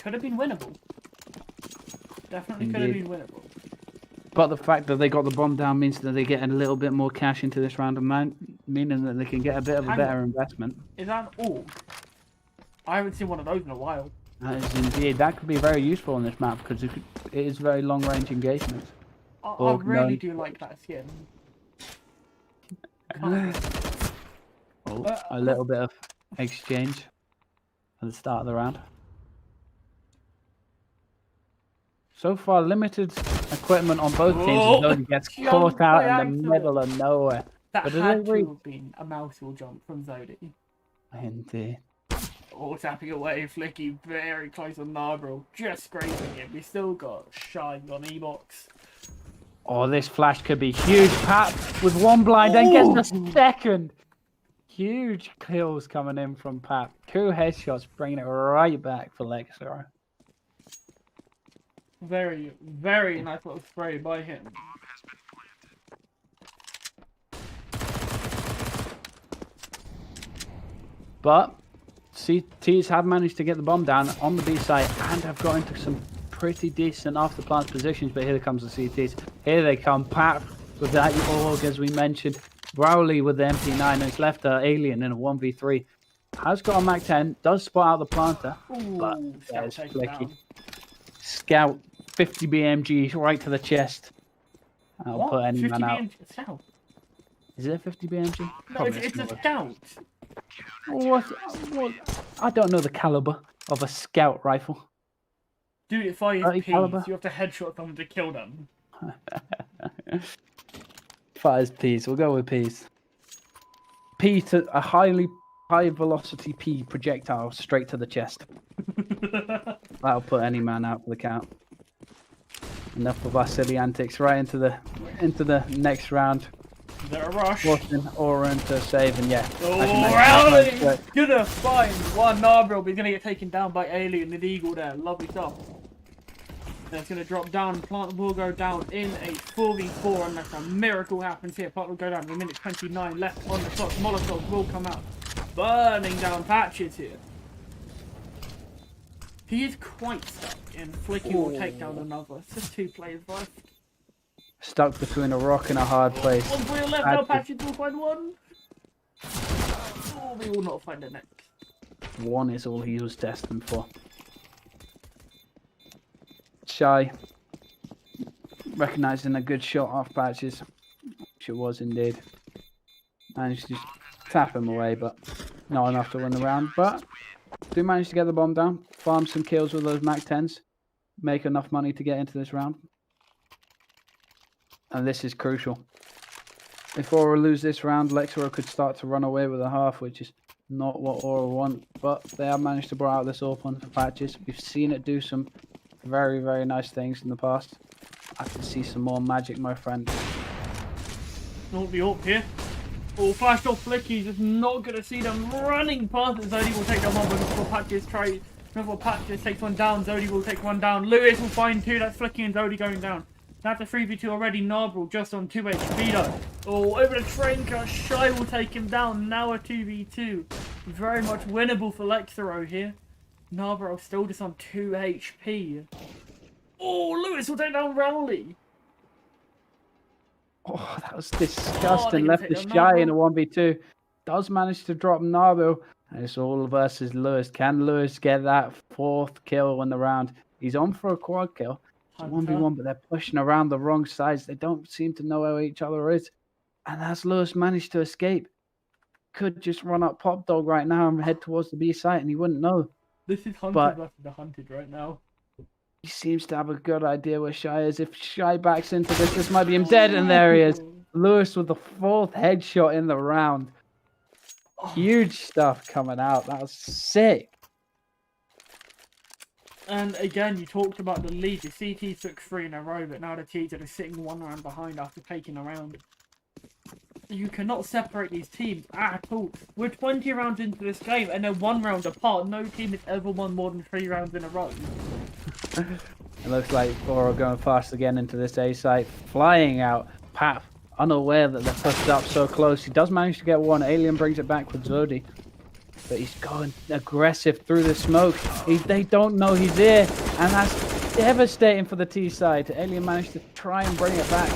could have been winnable. Definitely could have been winnable. But the fact that they got the bomb down means that they get a little bit more cash into this round, meaning that they can get a bit of a better investment. Is that all? I haven't seen one of those in a while. That is indeed. That could be very useful on this map because it is very long-range engagement. I really do like that skin. A little bit of exchange at the start of the round. So far, limited equipment on both teams. Zodi gets caught out in the middle of nowhere. That had to have been a mouthful jump from Zodi. Indeed. Oh, tapping away, Flicky very close on Narborough, just scraping him. We still got Shine on E-Box. Oh, this flash could be huge. Pat with one blind and gets the second. Huge kills coming in from Pat. 2 headshots, bringing it right back for Lexxaro. Very, very nice little spray by him. But CTs have managed to get the bomb down on the B site and have got into some pretty decent after plant positions. But here comes the CTs. Here they come. Pat with that org, as we mentioned. Rowley with the MP9 and it's left Alien in a 1v3. Has got a Mac 10, does spot out the planter, but there's Flicky. Scout, 50 BMG right to the chest. I'll put any man out. Scout? Is it a 50 BMG? No, it's a Scout. What? I don't know the caliber of a Scout rifle. Dude, it fires P's. Caliber? You have to headshot someone to kill them. Fires P's. We'll go with P's. P to a high velocity P projectile straight to the chest. That'll put any man out for the count. Enough of our silly antics. Right into the next round. Is there a rush? Forcing Aura into save and yeah. Oh, gonna find one Narborough, but he's gonna get taken down by Alien and Eagle there. Lovely stuff. And it's gonna drop down. Plant will go down in a 4v4 unless a miracle happens here. Plant will go down with a minute 29 left on the clock. Molotov will come out, burning down patches here. He is quite stuck, and Flicky will take down another. It's just 2 players left. Stuck between a rock and a hard place. One player left, now patches will find one. Oh, we will not find the next. One is all he was destined for. Shy. Recognising a good shot off patches. Which it was indeed. Managed to tap him away, but Not enough to win the round, but do manage to get the bomb down, farm some kills with those Mac 10s, make enough money to get into this round. And this is crucial. If Aura lose this round, Lexxaro could start to run away with a half, which is not what Aura want. But they have managed to bring out this open for patches. We've seen it do some very, very nice things in the past. I can see some more magic, my friend. Not the up here. Oh, flashed off Flicky, just not going to see them running past it. Zodi will take them on, but before Patches tries. Before Patches takes one down, Zodi will take one down. Lewis will find two, that's Flicky and Zodi going down. That's a 3v2 already. Narbrel just on 2 HP though. Oh, over the train car. Shy will take him down. Now a 2v2. Very much winnable for Lexxaro here. Narbrel still just on 2 HP. Oh, Lewis will take down Rowley. Oh, that was disgusting. Oh, Left the Shy in a 1v2. Does manage to drop Narbrel. And it's all versus Lewis. Can Lewis get that 4th kill in the round? He's on for a quad kill. 1v1, but they're pushing around the wrong sides. They don't seem to know where each other is. And as Lewis managed to escape, could just run up Pop Dog right now and head towards the B site and he wouldn't know. This is Hunted versus the Hunted right now. He seems to have a good idea where Shy is. If Shy backs into this might be him dead. And there he is. Lewis with the 4th headshot in the round. Huge stuff coming out. That was sick. And again, you talked about the lead. The CT took 3 in a row, but now the T's are sitting 1 round behind after taking a round. You cannot separate these teams at all. We're 20 rounds into this game, and they're 1 round apart. No team has ever won more than 3 rounds in a row. It looks like Aura going fast again into this A site. Flying out. Pap, unaware that they're pushed up so close. He does manage to get one. Alien brings it back with Zodi. But he's going aggressive through the smoke. They don't know he's here. And that's devastating for the T side. Alien managed to try and bring it back.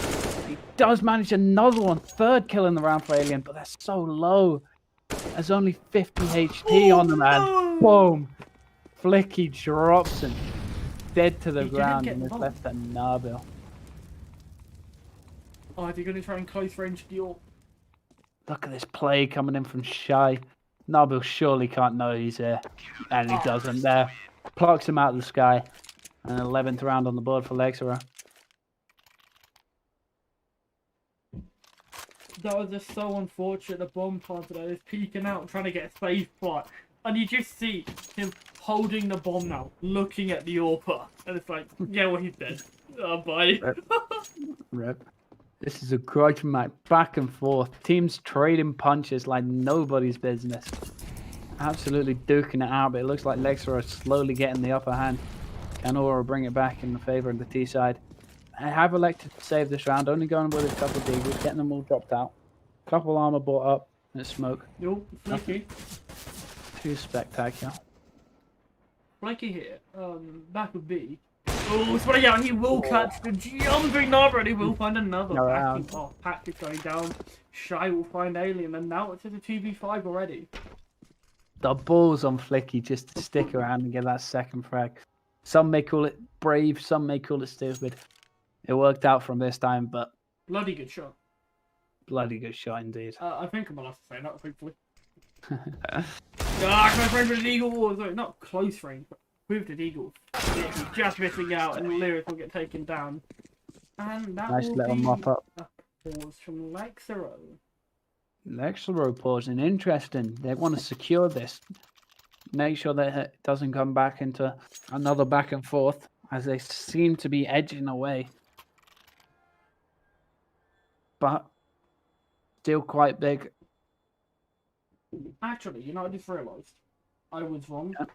He does manage another one. 3rd kill in the round for Alien. But that's so low. There's only 50 HP on the man. Boom. Flicky drops him. Dead to the ground. And is left at Narbil. Oh, they're going to try and close range Dior. Look at this play coming in from Shy. Nabil surely can't know he's here. And he doesn't there. Plucks him out of the sky. An 11th round on the board for Lexxaro. That was just so unfortunate. The bomb planter there is peeking out, trying to get a safe spot. And you just see him holding the bomb now, looking at the AWPer. And it's like, yeah, well, he's dead. Oh, bye. Rip. This is a grudge match, back and forth. Teams trading punches like nobody's business. Absolutely duking it out, but it looks like Lexxaro are slowly getting the upper hand. Can Aura bring it back in the favour of the T side? I have elected to save this round, only going with a couple of deagles, getting them all dropped out. Couple armor brought up, and it's smoke. Nope, Flicky. Too spectacular. Flicky here, back with B. Oh, spotting out, he will catch the jumping Narbor, and he will find another backing off. Pack is going down. Shy will find Alien, and now it's at a 2v5 already. The balls on Flicky just to stick around and get that 2nd frag. Some may call it brave, some may call it stupid. It worked out from this time, but... Bloody good shot. Bloody good shot indeed. I think I'm allowed to say that, hopefully. Close range with an Eagle. Sorry, not close range, but with the Eagle. He's just missing out, and Lyric will get taken down. And that Nice will little be mop up. a pause from Lexxaro. Lexxaro pausing. Interesting. They want to secure this. Make sure that it doesn't come back into another back and forth, as they seem to be edging away. But still quite big. Actually, you know, I just realised I was wrong. Yeah.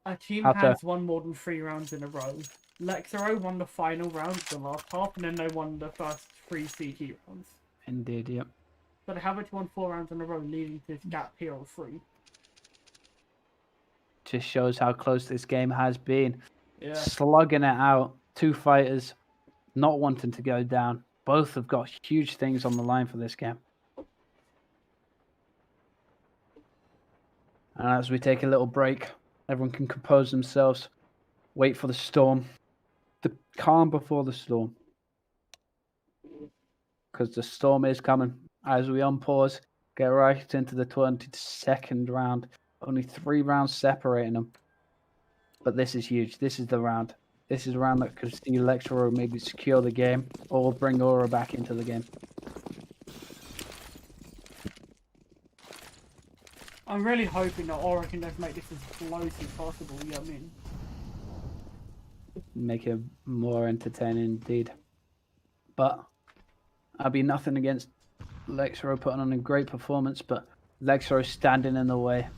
A team How has to? won more than 3 rounds in a row. Lexxaro won the final round of the last half, and then they won the first 3 CT rounds. Indeed, yep. So they have actually won 4 rounds in a row, leading to this gap here of 3. Just shows how close this game has been. Yeah. Slugging it out. 2 fighters not wanting to go down. Both have got huge things on the line for this game. And as we take a little break, everyone can compose themselves, wait for the storm, the calm before the storm. Because the storm is coming. As we unpause, get right into the 22nd round. Only 3 rounds separating them. But this is huge. This is the round. This is a round that could see Lexxaro maybe secure the game or bring Aura back into the game. I'm really hoping that Aura can just make this as close as possible, you know what I mean? Make it more entertaining indeed. But I'll be nothing against Lexxaro putting on a great performance, but Lexxaro standing in the way.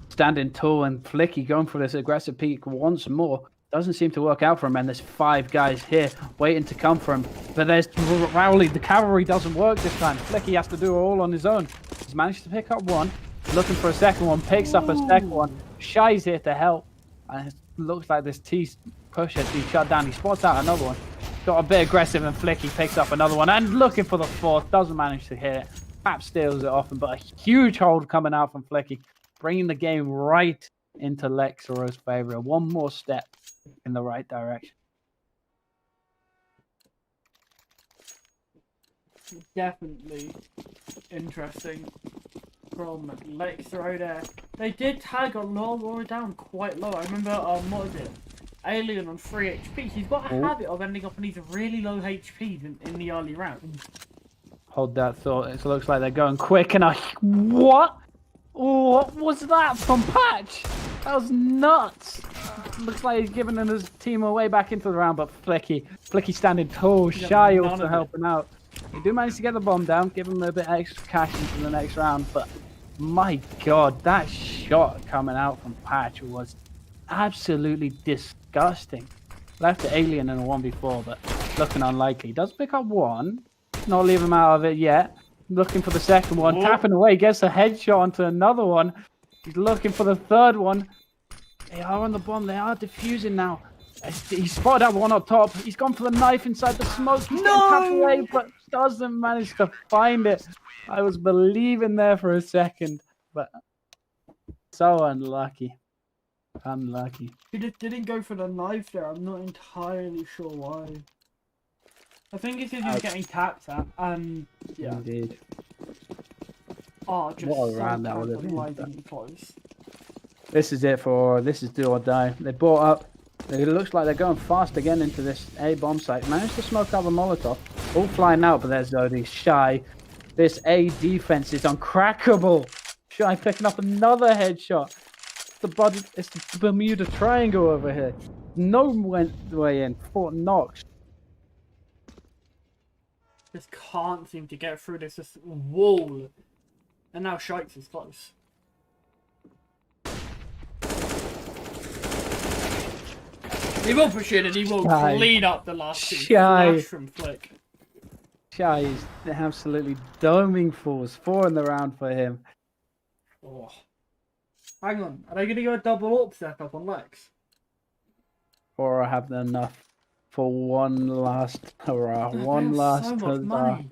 Standing tall, and Flicky going for this aggressive peak once more. Doesn't seem to work out for him, and there's 5 guys here waiting to come for him. But there's Rowley. The cavalry doesn't work this time. Flicky has to do it all on his own. He's managed to pick up one. Looking for a second one. Picks up a second one. Shy's here to help. And it looks like this T push has been shut down. He spots out another one. Got a bit aggressive, and Flicky picks up another one. And looking for the 4th. Doesn't manage to hit it. Pap steals it off him, but a huge hold coming out from Flicky. Bringing the game right into Lexxaro's favor. One more step in the right direction. Definitely interesting from Lexxaro there. They did tag a Aura down quite low. I remember, what was it? Alien on 3 HP. He's got a habit of ending up on these really low HPs in the early rounds. Hold that thought. It looks like they're going quick, and what? What was that from Patch? That was nuts. Looks like he's giving his team away back into the round, but Flicky standing tall, Shy also helping out. They do manage to get the bomb down, give him a bit extra cash into the next round, but my god, that shot coming out from Patch was absolutely disgusting. Left the Alien in a 1v4, but looking unlikely. Does pick up one, not leave him out of it yet. Looking for the second one, tapping away, gets a headshot onto another one. He's looking for the 3rd one. They are on the bomb, they are defusing now. He spotted that one up top. He's gone for the knife inside the smoke. He's getting tapped away, but doesn't manage to find it. I was believing there for a second, but so unlucky. Unlucky. He just didn't go for the knife there. I'm not entirely sure why. I think it's because he was getting tapped at, and yeah. Indeed. Oh, just what a so round that would have why been. didn't he close? This is it for this is do or die. They brought up. It looks like they're going fast again into this A bomb site. Managed to smoke out the Molotov. All flying out, but there's Zodi. Shy. This A defense is uncrackable. Shy picking up another headshot. It's the Bermuda Triangle over here. No way in. Fort Knox. Just can't seem to get through this wall. And now Shikes is close. He will push in, and he will clean up the last 2. Flash from Flick. Shy is absolutely doming fools. 4 in the round for him. Oh. Hang on. Are they going to go a double up setup on Lex? Or I have enough for one last hurrah. One last so much huzzah. money.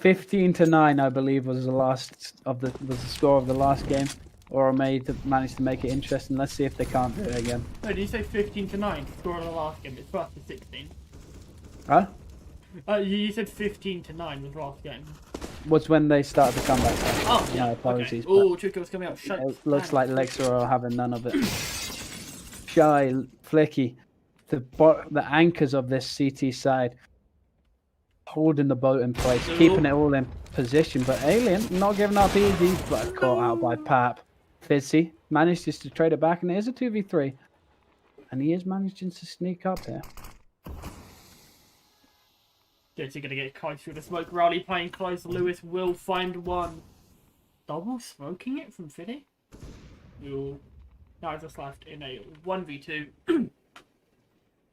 15-9, I believe, was the score of the last game. Or managed to make it interesting. Let's see if they can't do it again. No, did you say 15-9? Score of the last game. It's first to 16. Huh? You said 15-9 was last game. Was when they started the comeback. Oh, yeah. My apologies. Okay. Oh, 2 kills coming out. Shut It looks like Lexxaro are having none of it. Shy, Flicky, the anchors of this CT side, holding the boat in place, keeping it all in position. But Alien not giving up easy, but caught out by Pap. Fizzy manages to trade it back, and it is a 2v3. And he is managing to sneak up here. Is he going to get close through the smoke? Rowley playing close. Lewis will find one. Double smoking it from Fiddy? No. Now just left in a 1v2.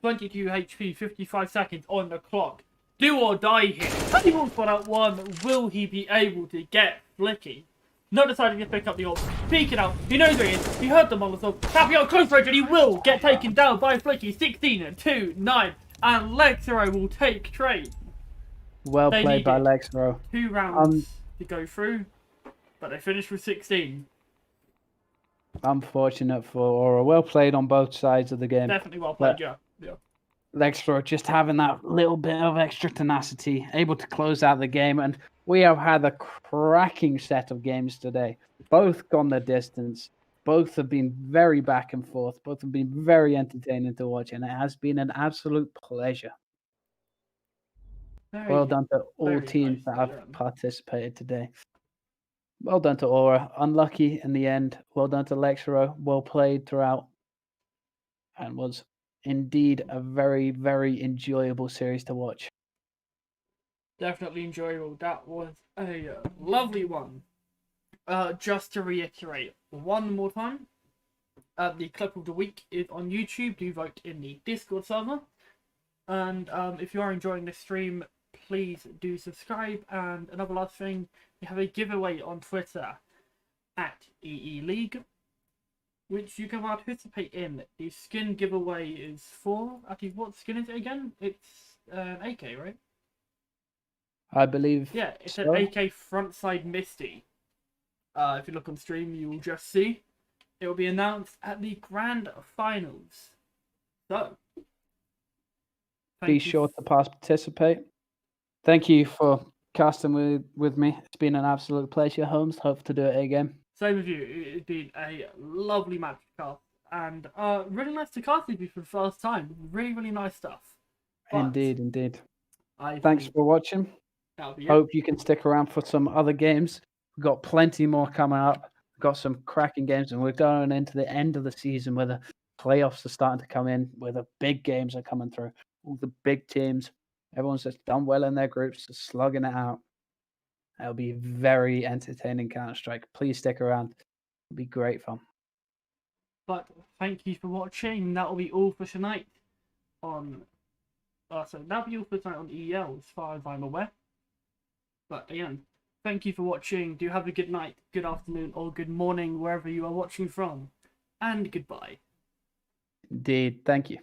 22 HP, 55 seconds on the clock. Do or die here. He will spot out one. Will he be able to get Flicky? Not deciding to pick up the ult. Peeking out. He knows where he is. He heard the Molotov. Tapping out close range, and he will get taken down by Flicky. 16-9. And Lexxaro will take trade. Well played by Lexxaro. 2 rounds to go through, but they finished with 16. Unfortunate for Aura. Well played on both sides of the game. Definitely well played, yeah. Lexxaro just having that little bit of extra tenacity, able to close out the game. And we have had a cracking set of games today. Both gone the distance. Both have been very back and forth. Both have been very entertaining to watch. And it has been an absolute pleasure. Well done to all very teams that nicely have done. participated today. Well done to Aura. Unlucky in the end. Well done to Lexxaro. Well played throughout. And was indeed a very, very enjoyable series to watch. Definitely enjoyable. That was a lovely one. Just to reiterate one more time, the clip of the week is on YouTube. Do vote in the Discord server. And if you are enjoying this stream, please do subscribe. And another last thing, we have a giveaway on Twitter at EE League, which you can participate in. The skin giveaway is for, actually, what skin is it again? It's an AK, right? I believe. Yeah, it's so. an AK frontside Misty. If you look on stream, you will just see. It will be announced at the grand finals. So, Be sure to participate. Thank you for casting with me. It's been an absolute pleasure, Holmes. Hope to do it again. Same with you. It's been a lovely match to cast. And really nice to cast with you for the first time. Really, really nice stuff. But Indeed. I Thanks think for watching. that'll be it. Hope you can stick around for some other games. We've got plenty more coming up. We've got some cracking games, and we're going into the end of the season where the playoffs are starting to come in, where the big games are coming through. All the big teams. Everyone's just done well in their groups, just slugging it out. It'll be very entertaining Counter-Strike. Please stick around. It'll be great fun. But thank you for watching. That'll be all for tonight on... so that'll be all for tonight on EEL, as far as I'm aware. But again, thank you for watching. Do have a good night, good afternoon, or good morning, wherever you are watching from. And goodbye. Indeed. Thank you.